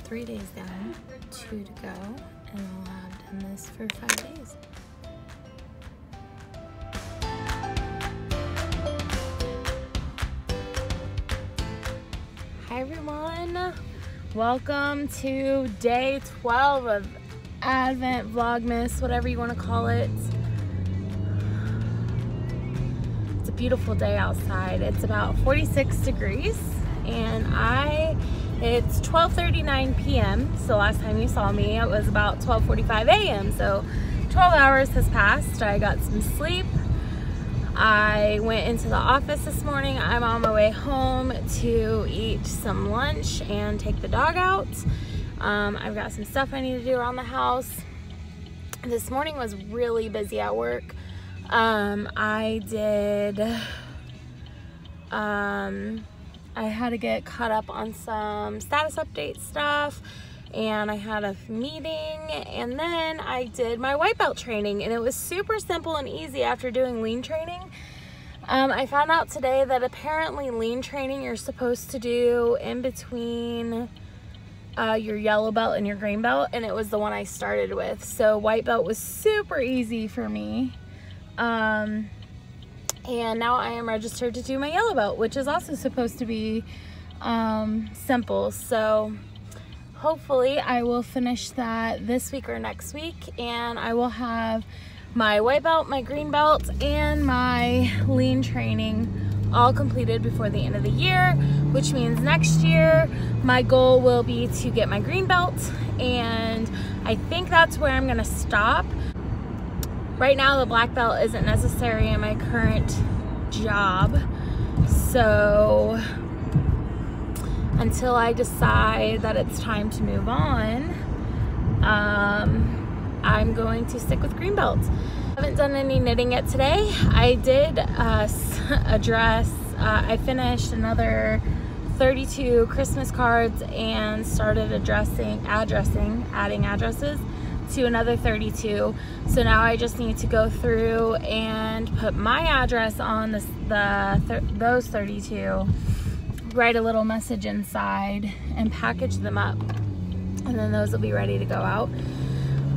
3 days down, 2 to go, and I'll have done this for 5 days. Hi everyone, welcome to day 12 of Advent, Vlogmas, whatever you want to call it. It's a beautiful day outside. It's about 46 degrees and it's 12:39 p.m. So last time you saw me it was about 12:45 a.m. So 12 hours has passed. I got some sleep. I went into the office this morning. I'm on my way home to eat some lunch and take the dog out. I've got some stuff I need to do around the house. This morning was really busy at work. I had to get caught up on some status update stuff, and I had a meeting, and then I did my white belt training, and it was super simple and easy after doing lean training. I found out today that apparently lean training you're supposed to do in between your yellow belt and your green belt, and it was the one I started with. So white belt was super easy for me. And now I am registered to do my yellow belt, which is also supposed to be simple. So hopefully I will finish that this week or next week, and I will have my white belt, my green belt, and my lean training all completed before the end of the year, which means next year my goal will be to get my green belt, and I think that's where I'm gonna stop. Right now the black belt isn't necessary in my current job, so until I decide that it's time to move on, I'm going to stick with green belt. I haven't done any knitting yet today. I did I finished another 32 Christmas cards and started adding addresses to another 32. So now I just need to go through and put my address on those 32, write a little message inside, and package them up, and then those will be ready to go out.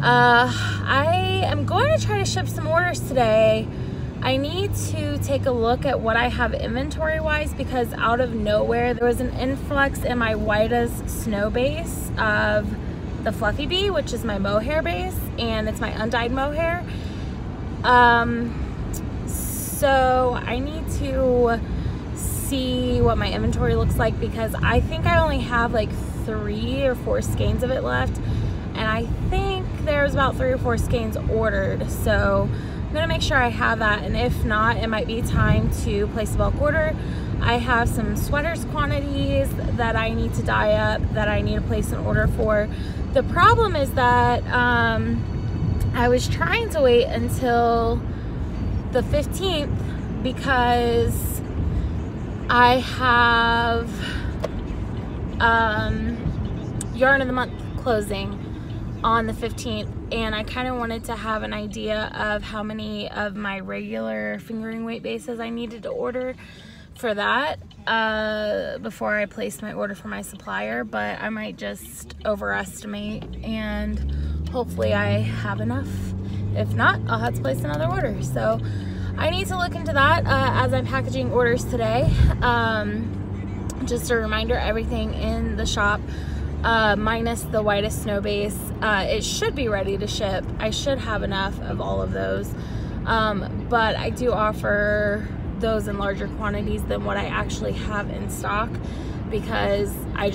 I am going to try to ship some orders today. I need to take a look at what I have inventory wise, because out of nowhere there was an influx in my whitest snow base of the Fluffy Bee, which is my mohair base, and it's my undyed mohair. So I need to see what my inventory looks like, because I think I only have like 3 or 4 skeins of it left, and I think there's about 3 or 4 skeins ordered. So I'm gonna make sure I have that, and if not, it might be time to place a bulk order. I have some sweaters quantities that I need to dye up that I need to place an order for. The problem is that I was trying to wait until the 15th because I have Yarn of the Month closing on the 15th, and I kind of wanted to have an idea of how many of my regular fingering weight bases I needed to order for that before I place my order for my supplier, but I might just overestimate, and hopefully I have enough. If not, I'll have to place another order. So I need to look into that as I'm packaging orders today. Just a reminder, everything in the shop minus the whitest snow base, it should be ready to ship. I should have enough of all of those, but I do offer those in larger quantities than what I actually have in stock, because I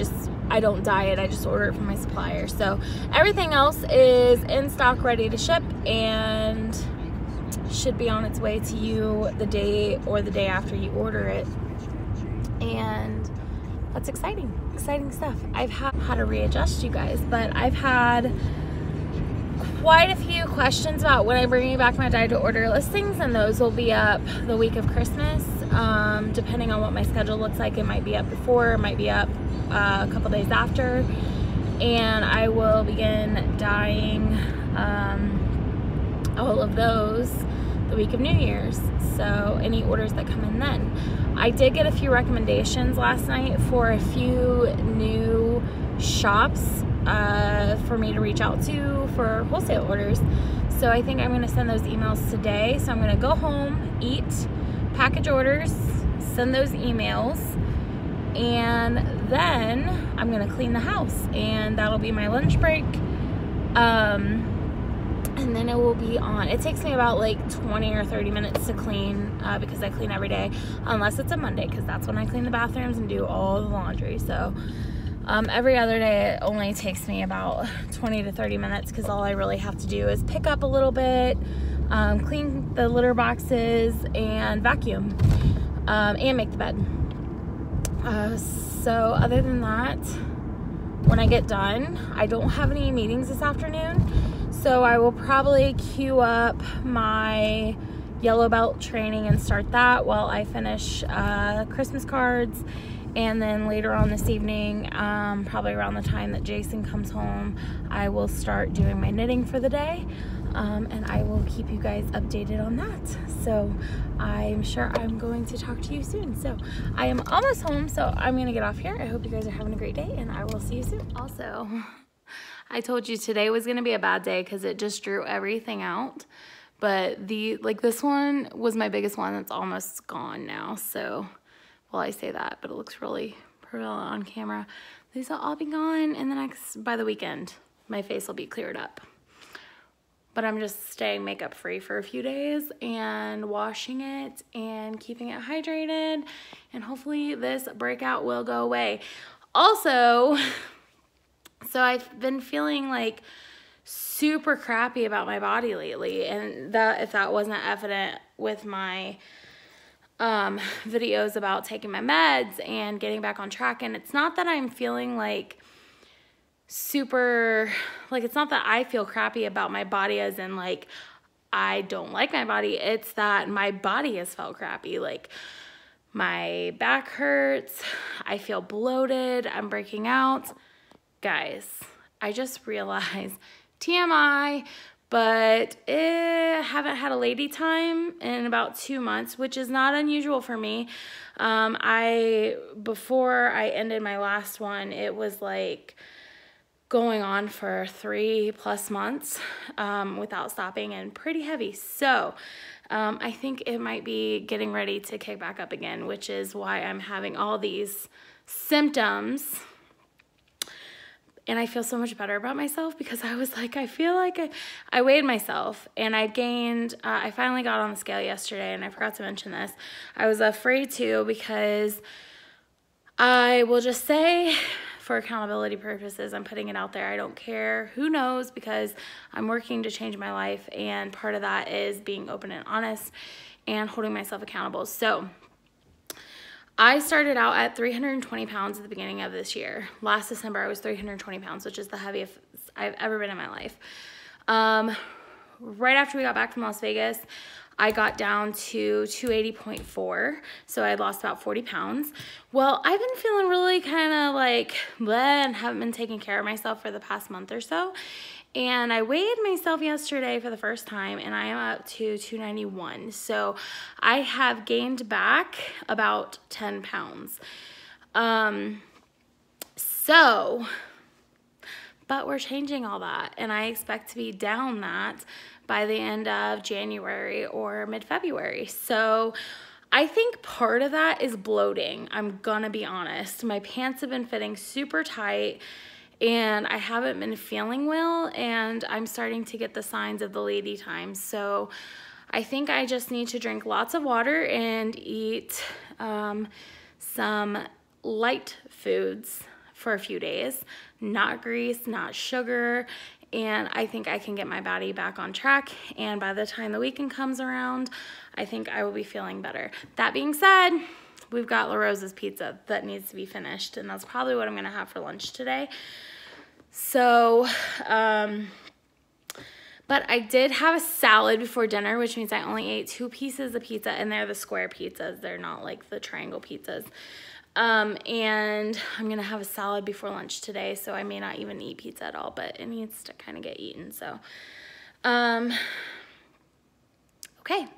don't dye it, I just order it from my supplier. So everything else is in stock, ready to ship, and should be on its way to you the day or the day after you order it. And that's exciting stuff. I've had how to readjust, you guys, but I've had quite a few questions about when I'm bringing back my dye to order listings, and those will be up the week of Christmas. Depending on what my schedule looks like, it might be up before, it might be up a couple days after, and I will begin dyeing all of those the week of New Year's. So any orders that come in then. I did get a few recommendations last night for a few new few shops for me to reach out to for wholesale orders. So I think I'm gonna send those emails today. So I'm gonna go home, eat, package orders, send those emails, and then I'm gonna clean the house, and that'll be my lunch break. And then it will be on. It takes me about like 20 or 30 minutes to clean because I clean every day, unless it's a Monday, because that's when I clean the bathrooms and do all the laundry. So every other day it only takes me about 20 to 30 minutes because all I really have to do is pick up a little bit, clean the litter boxes, and vacuum, and make the bed. So other than that, when I get done, I don't have any meetings this afternoon, so I will probably queue up my yellow belt training and start that while I finish Christmas cards. And then later on this evening, probably around the time that Jason comes home, I will start doing my knitting for the day, and I will keep you guys updated on that. So I'm sure I'm going to talk to you soon. So I am almost home, so I'm gonna get off here. I hope you guys are having a great day, and I will see you soon. Also, I told you today was gonna be a bad day because it just drew everything out. But this one was my biggest one that's almost gone now. So, well, I say that, but it looks really prevalent on camera. These will all be gone, and by the weekend, my face will be cleared up. But I'm just staying makeup free for a few days and washing it and keeping it hydrated, and hopefully this breakout will go away. Also, so I've been feeling like super crappy about my body lately, and if that wasn't evident with my videos about taking my meds and getting back on track. And it's not that I'm feeling like super, like, it's not that I feel crappy about my body as in like I don't like my body. It's that my body has felt crappy. Like, my back hurts, I feel bloated, I'm breaking out. Guys, I just realized, TMI, but I haven't had a lady time in about 2 months, which is not unusual for me. Before I ended my last one, it was like going on for 3+ months without stopping, and pretty heavy. So I think it might be getting ready to kick back up again, which is why I'm having all these symptoms. And I feel so much better about myself because I was like, I feel like I weighed myself and I gained, I finally got on the scale yesterday, and I forgot to mention this. I was afraid to because I will just say, for accountability purposes, I'm putting it out there. I don't care who knows, because I'm working to change my life, and part of that is being open and honest and holding myself accountable. So I started out at 320 pounds at the beginning of this year. Last December, I was 320 pounds, which is the heaviest I've ever been in my life. Right after we got back from Las Vegas, I got down to 280.4, so I lost about 40 pounds. Well, I've been feeling really kind of like bleh, and haven't been taking care of myself for the past month or so. And I weighed myself yesterday for the first time, and I am up to 291. So I have gained back about 10 pounds. But we're changing all that, and I expect to be down that by the end of January or mid-February. So I think part of that is bloating. I'm gonna be honest. My pants have been fitting super tight, and I haven't been feeling well, and I'm starting to get the signs of the lady time. So I think I just need to drink lots of water and eat some light foods for a few days, not grease, not sugar, and I think I can get my body back on track, and by the time the weekend comes around, I think I will be feeling better. That being said, we've got La Rosa's pizza that needs to be finished, and that's probably what I'm gonna have for lunch today. So, but I did have a salad before dinner, which means I only ate 2 pieces of pizza, and they're the square pizzas. They're not like the triangle pizzas. And I'm gonna have a salad before lunch today, so I may not even eat pizza at all, but it needs to kind of get eaten. So, okay.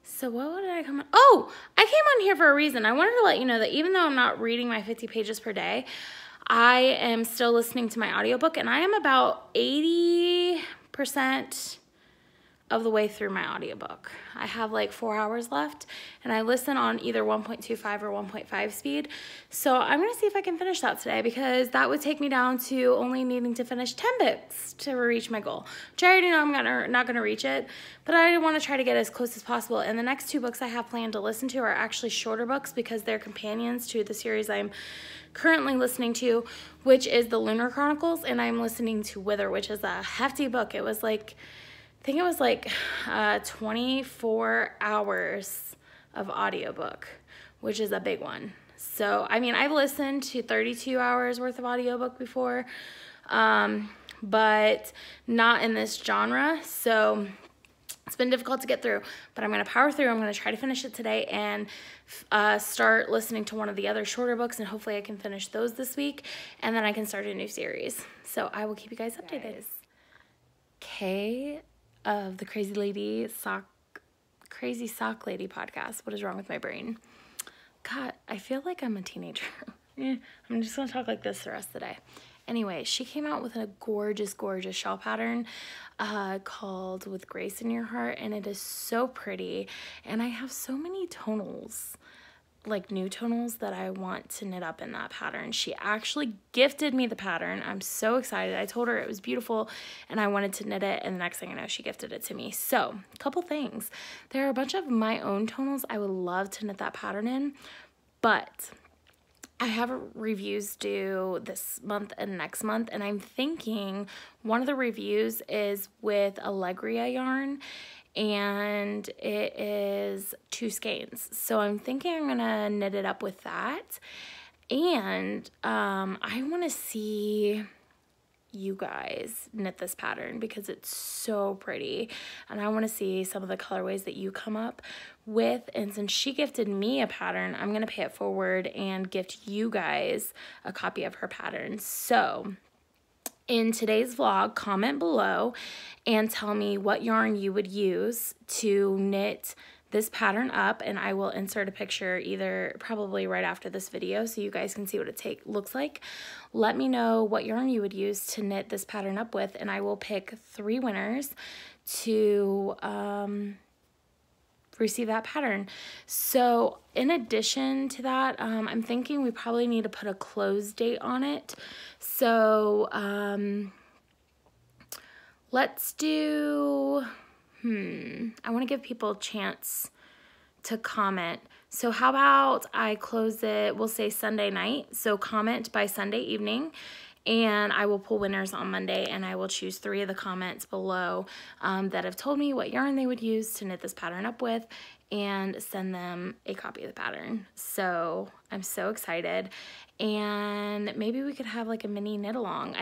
So what did I come on? Oh, I came on here for a reason. I wanted to let you know that even though I'm not reading my 50 pages per day, I am still listening to my audiobook, and I am about 80% of the way through my audiobook. I have like 4 hours left, and I listen on either 1.25 or 1.5 speed. So I'm gonna see if I can finish that today, because that would take me down to only needing to finish 10 books to reach my goal, which I already know I'm not gonna reach it, but I want to try to get as close as possible. And the next 2 books I have planned to listen to are actually shorter books, because they're companions to the series I'm currently listening to, which is the Lunar Chronicles, and I'm listening to Wither, which is a hefty book. It was like, I think it was like 24 hours of audiobook, which is a big one. So, I mean, I've listened to 32 hours worth of audiobook before, but not in this genre. So it's been difficult to get through, but I'm going to power through. I'm going to try to finish it today and start listening to one of the other shorter books, and hopefully I can finish those this week, and then I can start a new series. So I will keep you guys updated. Kay of the Crazy Sock Lady podcast. What is wrong with my brain? God, I feel like I'm a teenager. I'm just gonna talk like this the rest of the day. Anyway, she came out with a gorgeous, gorgeous shawl pattern called With Grace in Your Heart, and it is so pretty. And I have so many tonals, like new tonals, that I want to knit up in that pattern. She actually gifted me the pattern. I'm so excited. I told her it was beautiful and I wanted to knit it, and the next thing I know, she gifted it to me. So, a couple things. There are a bunch of my own tonals I would love to knit that pattern in, but I have reviews due this month and next month, and I'm thinking one of the reviews is with Allegria yarn, and it is 2 skeins. So I'm thinking I'm gonna knit it up with that. And I wanna see you guys knit this pattern, because it's so pretty, and I wanna see some of the colorways that you come up with. And since she gifted me a pattern, I'm gonna pay it forward and gift you guys a copy of her pattern. So in today's vlog, comment below and tell me what yarn you would use to knit this pattern up, and I will insert a picture either probably right after this video so you guys can see what it looks like. Let me know what yarn you would use to knit this pattern up with, and I will pick 3 winners to receive that pattern. So in addition to that, I'm thinking we probably need to put a close date on it. So let's do, I want to give people a chance to comment. So how about I close it, we'll say Sunday night. So comment by Sunday evening, and I will pull winners on Monday, and I will choose 3 of the comments below that have told me what yarn they would use to knit this pattern up with, and send them a copy of the pattern. So I'm so excited, and maybe we could have like a mini knit along.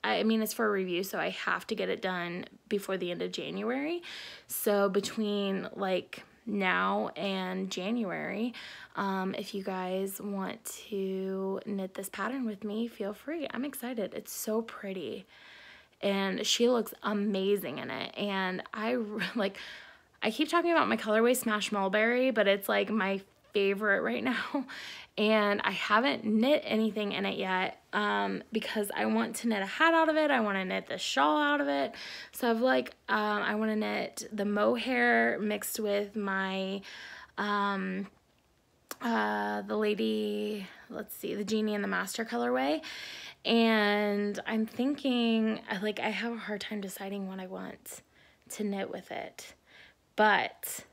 I mean, it's for a review, so I have to get it done before the end of January. So between like now and January, if you guys want to knit this pattern with me, feel free. I'm excited. It's so pretty, and she looks amazing in it. And I keep talking about my colorway Smash Mulberry, but it's like my favorite right now, and I haven't knit anything in it yet because I want to knit a hat out of it. I want to knit the shawl out of it. So I've like I want to knit the mohair mixed with my the lady, let's see, the Genie and the Master colorway. And I'm thinking, like, I have a hard time deciding what I want to knit with it, but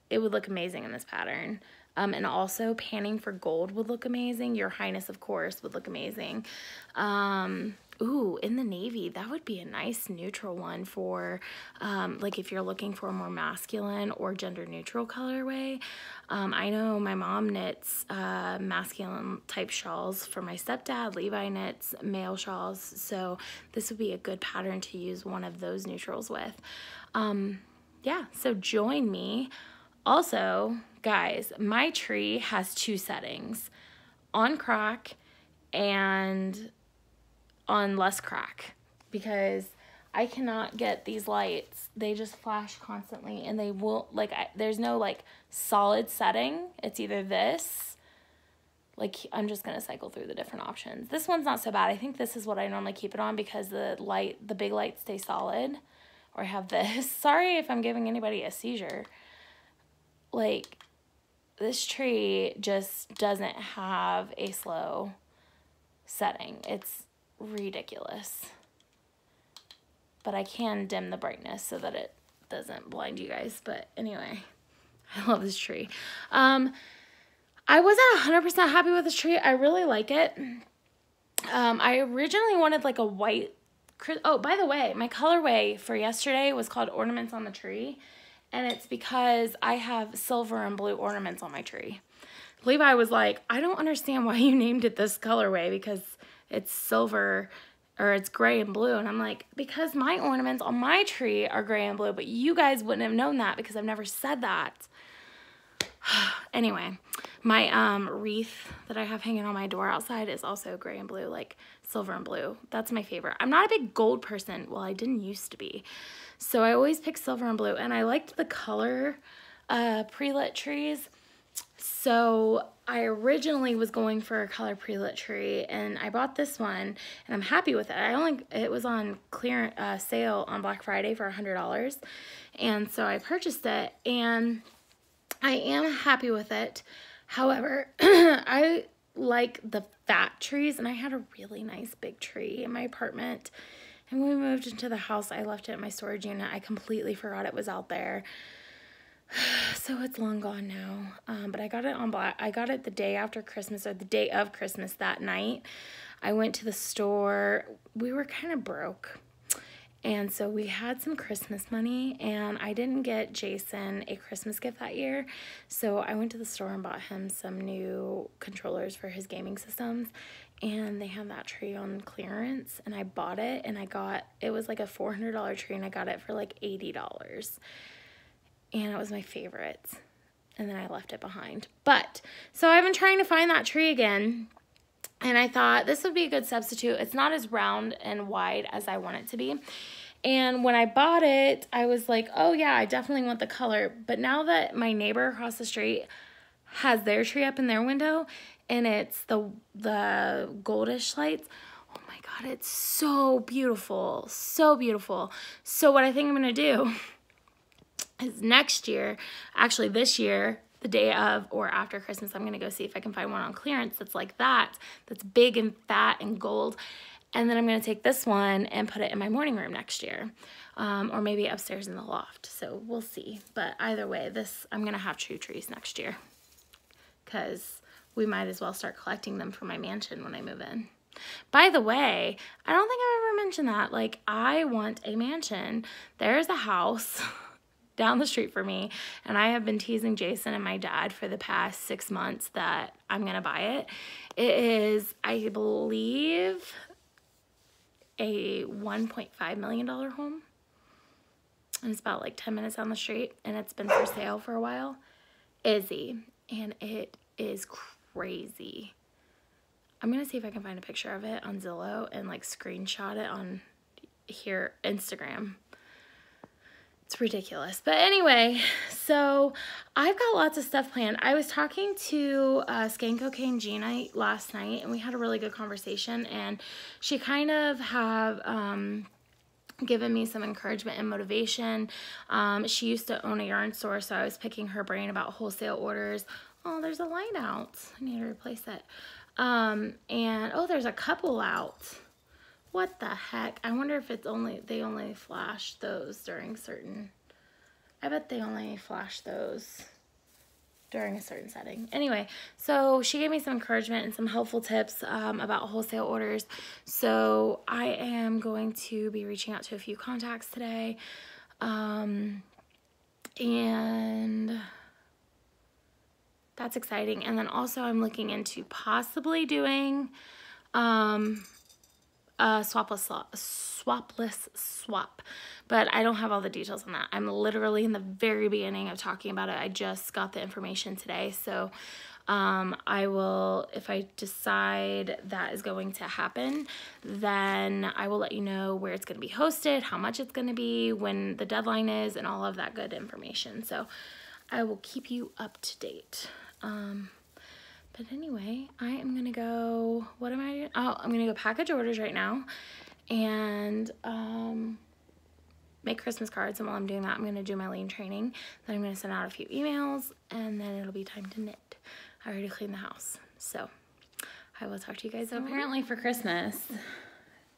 it would look amazing in this pattern. And also panning for gold would look amazing. Your Highness, of course, would look amazing. Ooh, in the navy, that would be a nice neutral one for, like, if you're looking for a more masculine or gender neutral colorway. I know my mom knits masculine type shawls for my stepdad. Levi knits male shawls. So this would be a good pattern to use one of those neutrals with. Yeah, so join me. Also, guys, my tree has 2 settings, on crack and on less crack, because I cannot get these lights. They just flash constantly, and they will, like, there's no like solid setting. It's either this, like, I'm just going to cycle through the different options. This one's not so bad. I think this is what I normally keep it on because the big lights stay solid. Or I have this. Sorry if I'm giving anybody a seizure. Like, this tree just doesn't have a slow setting. It's ridiculous. But I can dim the brightness so that it doesn't blind you guys. But anyway, I love this tree. I wasn't 100% happy with this tree. I really like it. I originally wanted like a white. Oh, by the way, my colorway for yesterday was called Ornaments on the Tree. And it's because I have silver and blue ornaments on my tree. Levi was like, I don't understand why you named it this colorway because it's silver or it's gray and blue. And I'm like, because my ornaments on my tree are gray and blue, but you guys wouldn't have known that because I've never said that. Anyway, my wreath that I have hanging on my door outside is also gray and blue, like silver and blue. That's my favorite. I'm not a big gold person. Well, I didn't used to be. So I always pick silver and blue. And I liked the color pre-lit trees. So I originally was going for a color pre-lit tree. And I bought this one. And I'm happy with it. It was on clearance sale on Black Friday for $100. And so I purchased it. And I am happy with it. However, I like the fat trees, and I had a really nice big tree in my apartment. And when we moved into the house, I left it in my storage unit. I completely forgot it was out there. So it's long gone now. But I got it on I got it the day after Christmas, or the day of Christmas that night. I went to the store. We were kind of broke. And so we had some Christmas money, and I didn't get Jason a Christmas gift that year. So I went to the store and bought him some new controllers for his gaming systems. And they had that tree on clearance, and I bought it, and it was like a $400 tree, and I got it for like $80. And it was my favorite. And then I left it behind. But, so I've been trying to find that tree again. And I thought this would be a good substitute. It's not as round and wide as I want it to be. And when I bought it, I was like, oh yeah, I definitely want the color. But now that my neighbor across the street has their tree up in their window, and it's the goldish lights, oh my God, it's so beautiful. So beautiful. So what I think I'm going to do is next year, actually this year, the day of or after Christmas, I'm going to go see if I can find one on clearance that's like that, that's big and fat and gold. And then I'm going to take this one and put it in my morning room next year, or maybe upstairs in the loft. So we'll see. But either way, I'm going to have true trees next year because we might as well start collecting them for my mansion when I move in. By the way, I don't think I've ever mentioned that. Like, I want a mansion. There's a house down the street for me, and I have been teasing Jason and my dad for the past 6 months that I'm gonna buy it. It is, I believe, a $1.5 million home, and it's about like 10 minutes down the street, and it's been for sale for a while. Izzy, and it is crazy. I'm gonna see if I can find a picture of it on Zillow and like screenshot it on here, Instagram. It's ridiculous. But anyway, so I've got lots of stuff planned. I was talking to Skank Cocaine Gina last night, and we had a really good conversation, and she kind of have given me some encouragement and motivation. She used to own a yarn store, so I was picking her brain about wholesale orders. Oh, there's a light out. I need to replace it. And oh, there's a couple out. What the heck? I wonder if they only flash those during certain, I bet they only flash those during a certain setting. Anyway, so she gave me some encouragement and some helpful tips about wholesale orders. So I am going to be reaching out to a few contacts today. And that's exciting. And then also I'm looking into possibly doing swapless swap, but I don't have all the details on that. I'm literally in the very beginning of talking about it. I just got the information today, so I will, if I decide that is going to happen, then I will let you know where it's going to be hosted, how much it's going to be, when the deadline is, and all of that good information. So I will keep you up to date. But anyway, I am gonna go, what am I doing? Oh, I'm gonna go package orders right now and make Christmas cards. And while I'm doing that, I'm gonna do my lean training. Then I'm gonna send out a few emails and then it'll be time to knit. I already cleaned the house. So I will talk to you guys. So apparently for Christmas,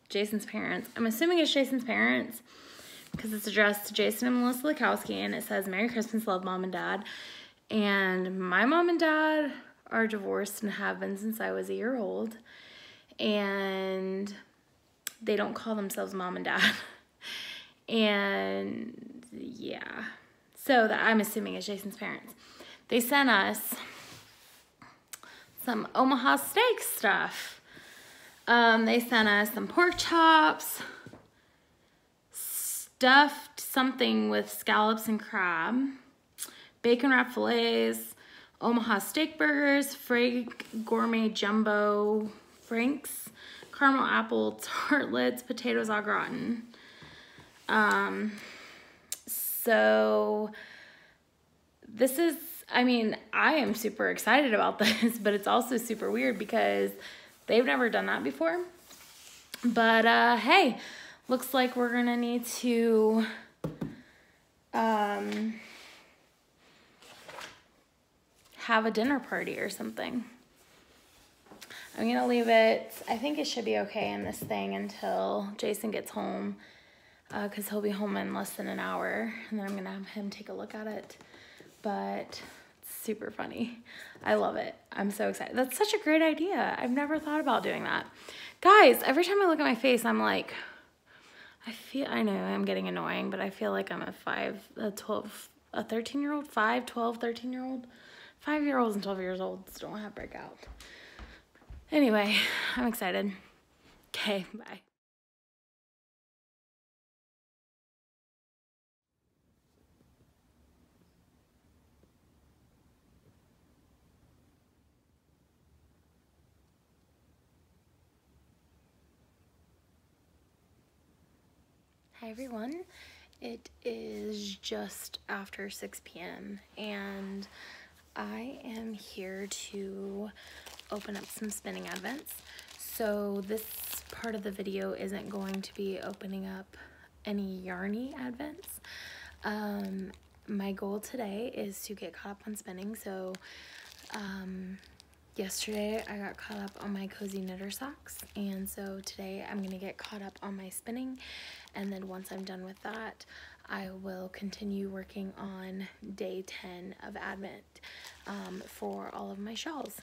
Jason's parents, I'm assuming it's Jason's parents because it's addressed to Jason and Melissa Lukowski and it says, Merry Christmas, love, Mom and Dad. And my mom and dad are divorced and have been since I was a year old. And they don't call themselves Mom and Dad. And yeah, so that I'm assuming it's Jason's parents. They sent us some Omaha steak stuff. They sent us some pork chops, stuffed something with scallops and crab, bacon wrapped fillets, Omaha steak burgers, Frank gourmet jumbo franks, caramel apple tartlets, potatoes au gratin. So this is, I mean, I am super excited about this, but it's also super weird because they've never done that before. But, hey, looks like we're gonna need to, have a dinner party or something. I'm gonna leave it, I think it should be okay in this thing until Jason gets home, because he'll be home in less than an hour, and then I'm gonna have him take a look at it. But it's super funny. I love it. I'm so excited. That's such a great idea. I've never thought about doing that. Guys, every time I look at my face, I'm like, I know I'm getting annoying, but I feel like I'm a 13-year-old, 5, 12, 13-year-old. 5-year-olds and 12-years-olds don't have breakout. Anyway, I'm excited. Okay, bye. Hi everyone. It is just after 6 p.m. and I am here to open up some spinning advents. So this part of the video isn't going to be opening up any yarny advents. My goal today is to get caught up on spinning. So yesterday I got caught up on my cozy knitter socks, and so today I'm gonna get caught up on my spinning, and then once I'm done with that I will continue working on day 10 of Advent for all of my shawls.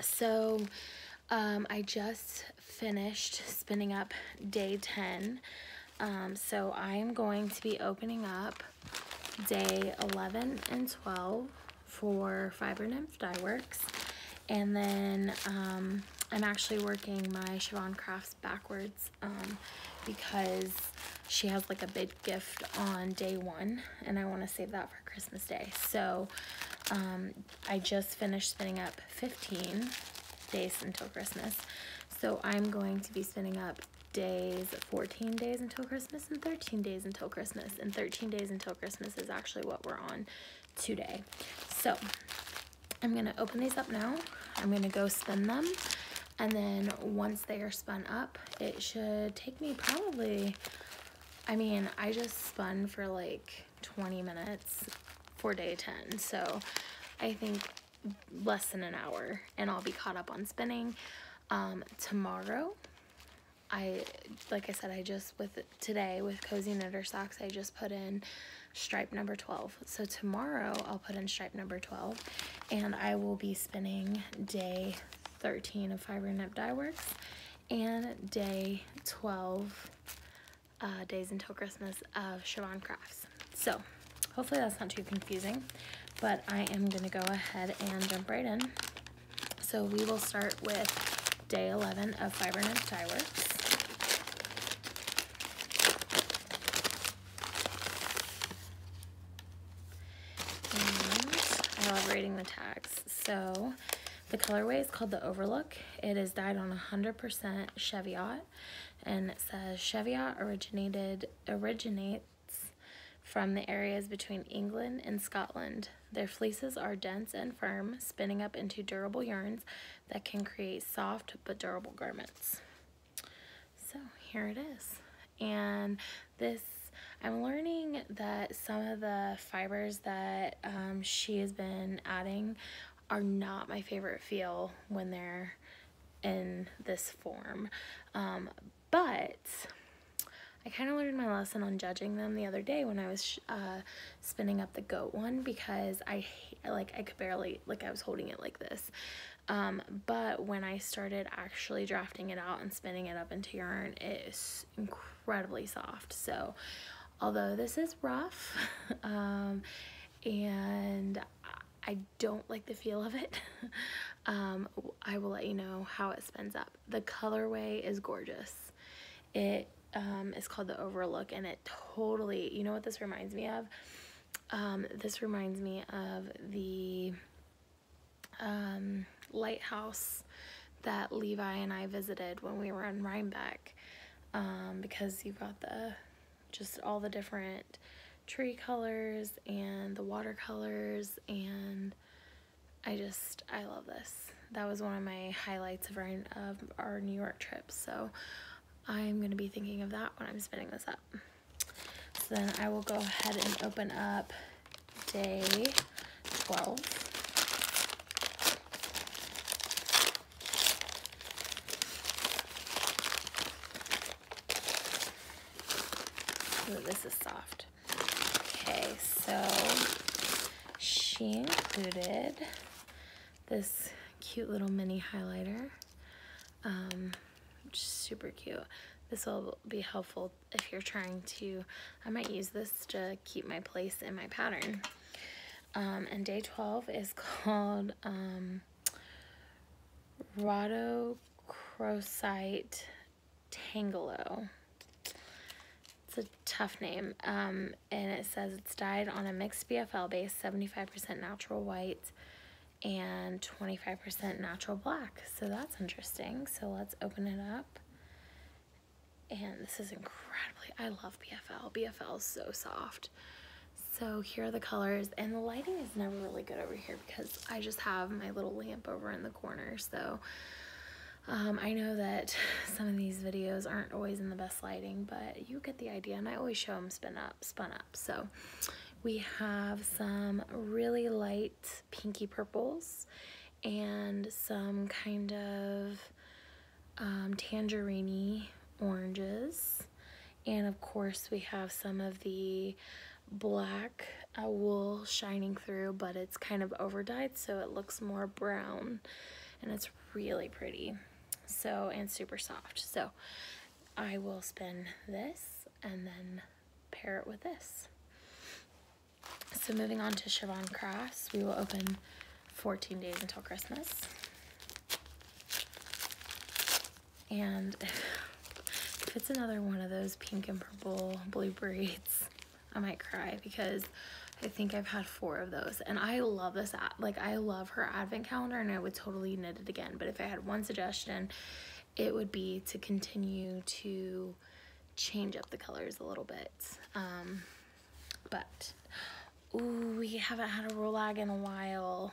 So I just finished spinning up day 10, so I am going to be opening up day 11 and 12 for Fiber Nymph Dye Works, and then I'm actually working my Siobhan Crafts backwards because she has like a big gift on day 1 and I want to save that for Christmas Day. So I just finished spinning up 15 days until Christmas, so I'm going to be spinning up days 14 days until Christmas and 13 days until Christmas, and 13 days until Christmas is actually what we're on today. So I'm gonna open these up now. I'm gonna go spin them, and then once they are spun up, it should take me probably, I mean, I just spun for like 20 minutes for day 10, so I think less than an hour and I'll be caught up on spinning. Tomorrow, like I said, today with Cozy Knitter Socks, I just put in stripe number 12. So tomorrow I'll put in stripe number 12 and I will be spinning day 13 of Fiber Nymph Dye Works and day 12 days until Christmas of Siobhan Crafts. So hopefully that's not too confusing, but I am gonna go ahead and jump right in. So we will start with day 11 of Fiber Nymph Dye Works. And I love reading the tags. So the colorway is called the Overlook. It is dyed on 100% Cheviot, and it says Cheviot originates from the areas between England and Scotland. Their fleeces are dense and firm, spinning up into durable yarns that can create soft but durable garments. So here it is. And this, I'm learning that some of the fibers that she has been adding are not my favorite feel when they're in this form. But I kind of learned my lesson on judging them the other day when I was spinning up the goat one, because I could barely, I was holding it like this. But when I started actually drafting it out and spinning it up into yarn, it is incredibly soft. So although this is rough, and I don't like the feel of it, I will let you know how it spins up. The colorway is gorgeous. It is called the Overlook, and it totally, you know what this reminds me of? This reminds me of the lighthouse that Levi and I visited when we were in Rhinebeck, because you've got just all the different tree colors and the watercolors, and I love this. That was one of my highlights of our New York trip, so I'm going to be thinking of that when I'm spinning this up. So then I will go ahead and open up day 12. Ooh, this is soft. Okay, so she included this cute little mini highlighter, which is super cute. This will be helpful if you're trying to, I might use this to keep my place in my pattern. And day 12 is called Rhodochrosite Tangelo. It's a tough name, and it says it's dyed on a mixed BFL base, 75% natural white and 25% natural black. So that's interesting. So let's open it up. And this is incredibly, I love BFL. BFL is so soft. So here are the colors, and the lighting is never really good over here because I just have my little lamp over in the corner. So I know that some of these videos aren't always in the best lighting, but you get the idea, and I always show them spun up. So we have some really light pinky purples and some kind of tangerine oranges, and of course we have some of the black wool shining through, but it's kind of over dyed, so it looks more brown, and it's really pretty, so, and super soft. So I will spin this and then pair it with this. So moving on to Siobhan Crafts, we will open 14 days until Christmas. And if it's another one of those pink and purple blue braids, I might cry, because I think I've had 4 of those, and I love this, I love her advent calendar, and I would totally knit it again. But if I had one suggestion, it would be to continue to change up the colors a little bit. But ooh, we haven't had a rolag in a while,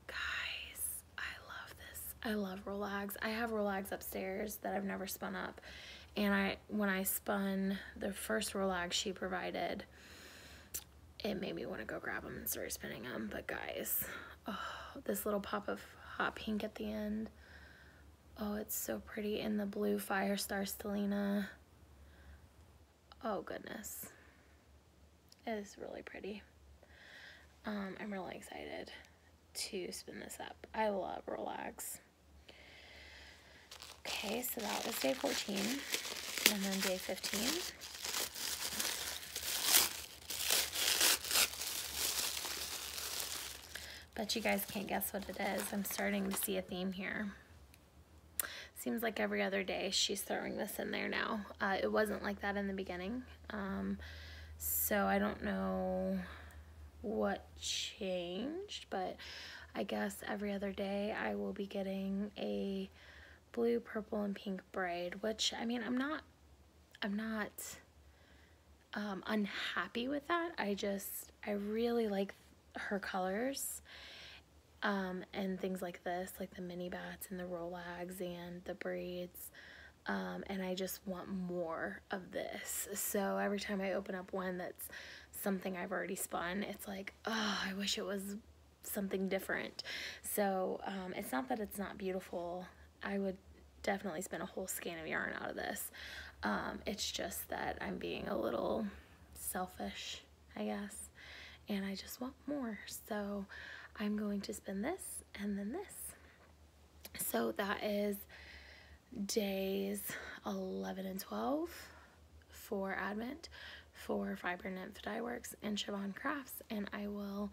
guys. I love this. I love rolags. I have rolags upstairs that I've never spun up, and when I spun the first rolag she provided, it made me want to go grab them and start spinning them. But guys, oh, this little pop of hot pink at the end, oh, it's so pretty, in the blue Firestar Stellina. Oh goodness, it is really pretty. I'm really excited to spin this up. I love rolags. Okay, so that was day 14, and then day 15. Bet you guys can't guess what it is. I'm starting to see a theme here. Seems like every other day she's throwing this in there now. It wasn't like that in the beginning, so I don't know what changed, but I guess every other day I will be getting a blue, purple, and pink braid, which, I mean, I'm not unhappy with that. I really like her colors, and things like this, like the mini bats and the Rolags and the braids, and I just want more of this. So every time I open up one that's something I've already spun, it's like, oh, I wish it was something different. So it's not that it's not beautiful. I would definitely spin a whole skein of yarn out of this. It's just that I'm being a little selfish, I guess, and I just want more. So I'm going to spin this and then this. So that is days 11 and 12 for Advent for Fiber Nymph Dye Works and Siobhan Crafts, and I will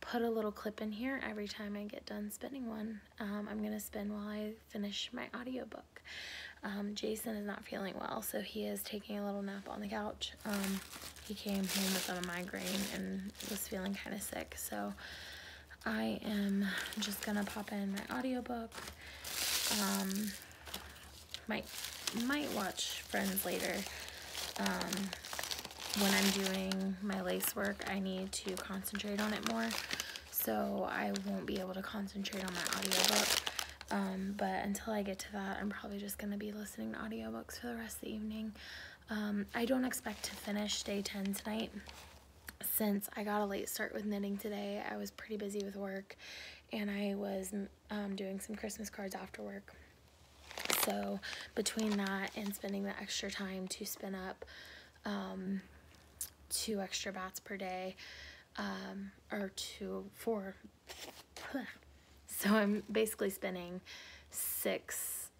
put a little clip in here every time I get done spinning one. I'm gonna spin while I finish my audiobook. Jason is not feeling well, so he is taking a little nap on the couch. He came home with a migraine and was feeling kind of sick, so I am just gonna pop in my audiobook. Might watch Friends later. When I'm doing my lace work, I need to concentrate on it more, so I won't be able to concentrate on my audiobook. But until I get to that, I'm probably just going to be listening to audiobooks for the rest of the evening. I don't expect to finish day 10 tonight. Since I got a late start with knitting today, I was pretty busy with work, and I was doing some Christmas cards after work. So between that and spending the extra time to spin up 2 extra bats per day, or 4, so I'm basically spinning 6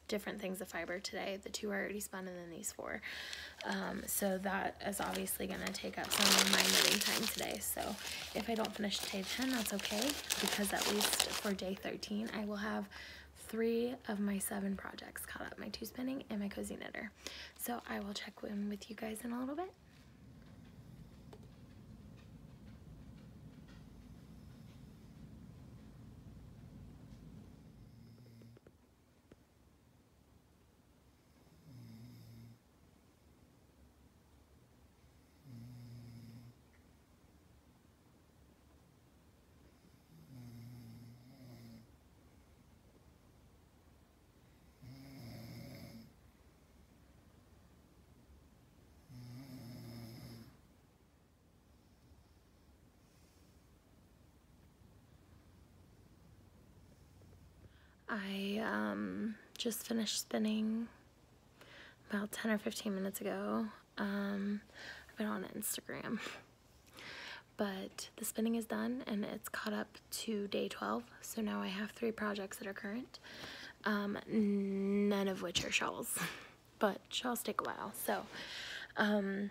different things of fiber today. The 2 are already spun, and then these 4. So that is obviously going to take up some of my knitting time today. So if I don't finish day 10, that's okay, because at least for day 13, I will have 3 of my 7 projects caught up, my 2 spinning and my cozy knitter. So I will check in with you guys in a little bit. I just finished spinning about 10 or 15 minutes ago. I've been on Instagram, but the spinning is done and it's caught up to day 12. So now I have 3 projects that are current, none of which are shawls, but shawls take a while. So I'm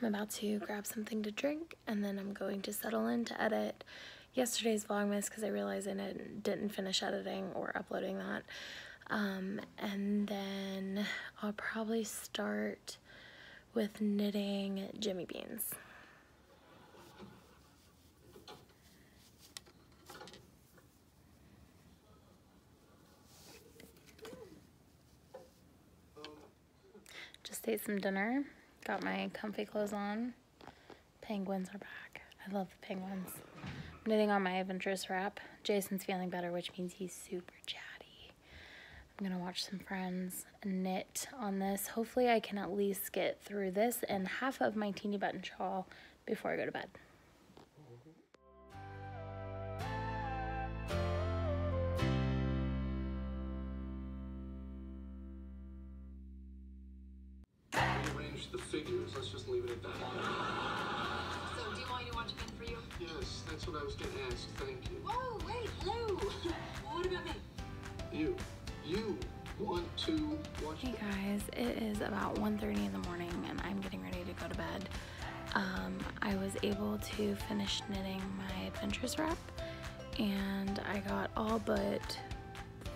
about to grab something to drink, and then I'm going to settle in to edit yesterday's Vlogmas because I realized I didn't finish editing or uploading that. And then I'll probably start with knitting Jimmy Beans. Just ate some dinner, got my comfy clothes on. Penguins are back. I love the penguins. I'm knitting on my adventurous wrap. Jason's feeling better, which means he's super chatty. I'm gonna watch some Friends, knit on this. Hopefully I can at least get through this and half of my teeny button shawl before I go to bed. The figures, let's just leave it at that. So, do you want me to watch again for you? Yes, that's what I was going to ask. Thank you. Whoa, wait, hello. What about me? You want to watch? Hey guys, it is about 1:30 in the morning and I'm getting ready to go to bed. I was able to finish knitting my adventurous wrap, and I got all but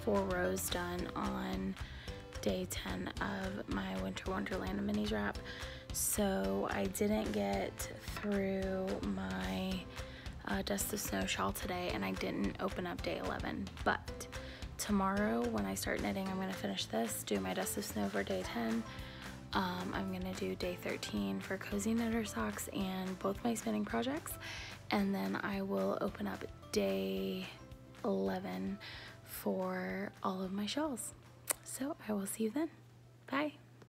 4 rows done on day 10 of my Winter Wonderland minis wrap. So I didn't get through my Dust of Snow shawl today, and I didn't open up day 11, but tomorrow when I start knitting, I'm going to finish this, do my Dust of Snow for day 10, I'm gonna do day 13 for Cozy Knitter socks and both my spinning projects, and then I will open up day 11 for all of my shawls. So I will see you then. Bye.